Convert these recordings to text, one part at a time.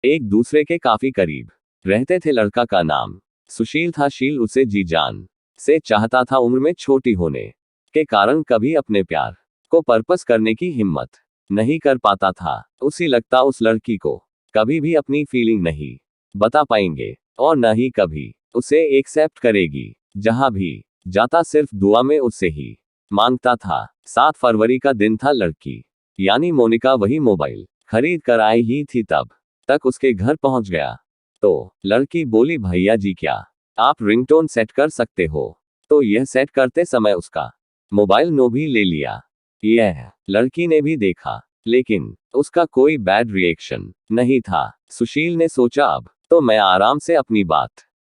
एक दूसरे के काफी करीब रहते थे। लड़का का नाम सुशील था। शील उसे जी जान से चाहता था। उम्र में छोटी होने के कारण कभी अपने प्यार को परपस करने की हिम्मत नहीं कर पाता था। उसी लगता उस लड़की को कभी भी अपनी फीलिंग नहीं बता पाएंगे और न ही कभी उसे एक्सेप्ट करेगी। जहां भी जाता सिर्फ दुआ में उससे ही मांगता था। 7 फरवरी का दिन था। लड़की यानी मोनिका वही मोबाइल खरीद कर आई ही थी। तब तक उसके घर पहुंच गया तो लड़की बोली, भैया जी क्या आप रिंगटोन सेट कर सकते हो? तो यह सेट करते समय उसका मोबाइल नो भी ले लिया। यह लड़की ने भी देखा लेकिन उसका कोई बैड रिएक्शन नहीं था। सुशील ने सोचा अब तो मैं आराम से अपनी बात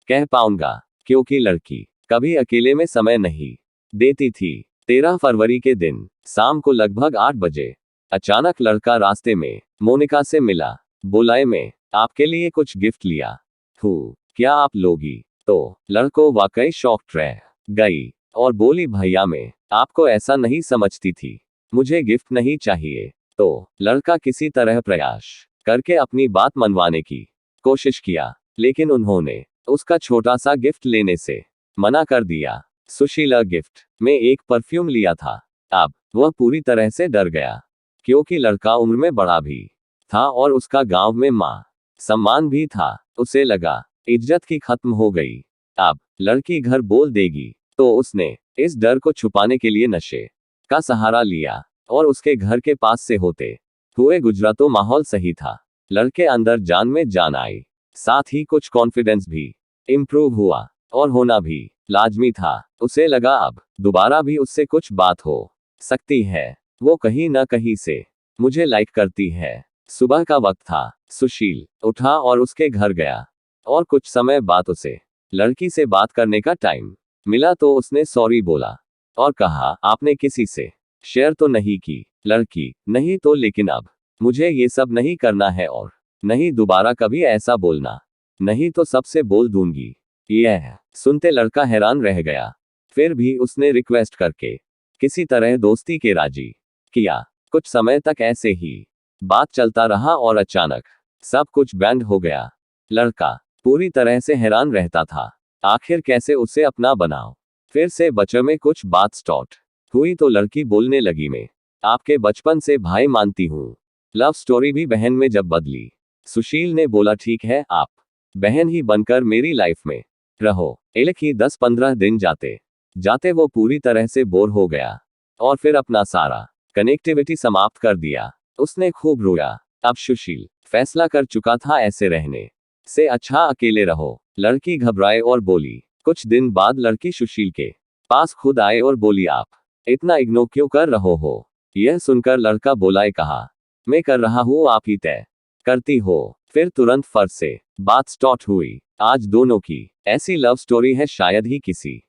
कह पाऊंगा, क्योंकि लड़की कभी अकेले में समय नहीं देती थी। 13 फरवरी के दिन शाम को लगभग 8 बजे अचानक लड़का रास्ते में मोनिका से मिला। बोला, मैं आपके लिए कुछ गिफ्ट लिया हूँ, क्या आप लोगी? तो लड़को वाकई शॉक्ड रह गई और बोली, भैया मैं आपको ऐसा नहीं समझती थी, मुझे गिफ्ट नहीं चाहिए। तो लड़का किसी तरह प्रयास करके अपनी बात मनवाने की कोशिश किया लेकिन उन्होंने उसका छोटा सा गिफ्ट लेने से मना कर दिया। सुशीला गिफ्ट में एक परफ्यूम लिया था। अब वह पूरी तरह से डर गया क्योंकि लड़का उम्र में बड़ा भी था और उसका गांव में मान सम्मान भी था। उसे लगा इज्जत की खत्म हो गई। अब लड़की घर बोल देगी तो उसने इस डर को छुपाने के लिए नशे का सहारा लिया और उसके घर के पास से होते हुए गुजरा तो माहौल सही था। लड़के अंदर जान में जान आई, साथ ही कुछ कॉन्फिडेंस भी इम्प्रूव हुआ और होना भी लाजमी था। उसे लगा अब दोबारा भी उससे कुछ बात हो सकती है, वो कहीं ना कहीं से मुझे लाइक करती है। सुबह का वक्त था। सुशील उठा और उसके घर गया और कुछ समय बाद उसे लड़की से बात करने का टाइम मिला तो उसने सॉरी बोला और कहा, आपने किसी से शेयर तो नहीं की? लड़की, नहीं तो, लेकिन अब मुझे ये सब नहीं करना है और नहीं दोबारा कभी ऐसा बोलना, नहीं तो सबसे बोल दूंगी। यह सुनते लड़का हैरान रह गया। फिर भी उसने रिक्वेस्ट करके किसी तरह दोस्ती के राजी किया। कुछ समय तक ऐसे ही बात चलता रहा और अचानक सब कुछ बैंड हो गया। लड़का पूरी तरह से हैरान रहता था, आखिर कैसे उसे अपना बनाओ। फिर से बच्चे में कुछ बात स्टार्ट हुई तो लड़की बोलने लगी, मैं आपके बचपन से भाई मानती हूँ, लव स्टोरी भी बहन में जब बदली। सुशील ने बोला, ठीक है, आप बहन ही बनकर मेरी लाइफ में रहो। एक ही 10-15 दिन जाते जाते वो पूरी तरह से बोर हो गया और फिर अपना सारा कनेक्टिविटी समाप्त कर दिया। उसने खूब रोया। अब सुशील फैसला कर चुका था, ऐसे रहने से अच्छा अकेले रहो। लड़की घबराए और बोली। कुछ दिन बाद लड़की सुशील के पास खुद आए और बोली, आप इतना इग्नोर क्यों कर रहे हो? यह सुनकर लड़का बोला, कहा, मैं कर रहा हूँ, आप ही तय करती हो। फिर तुरंत फर्ज से बात स्टार्ट हुई। आज दोनों की ऐसी लव स्टोरी है शायद ही किसी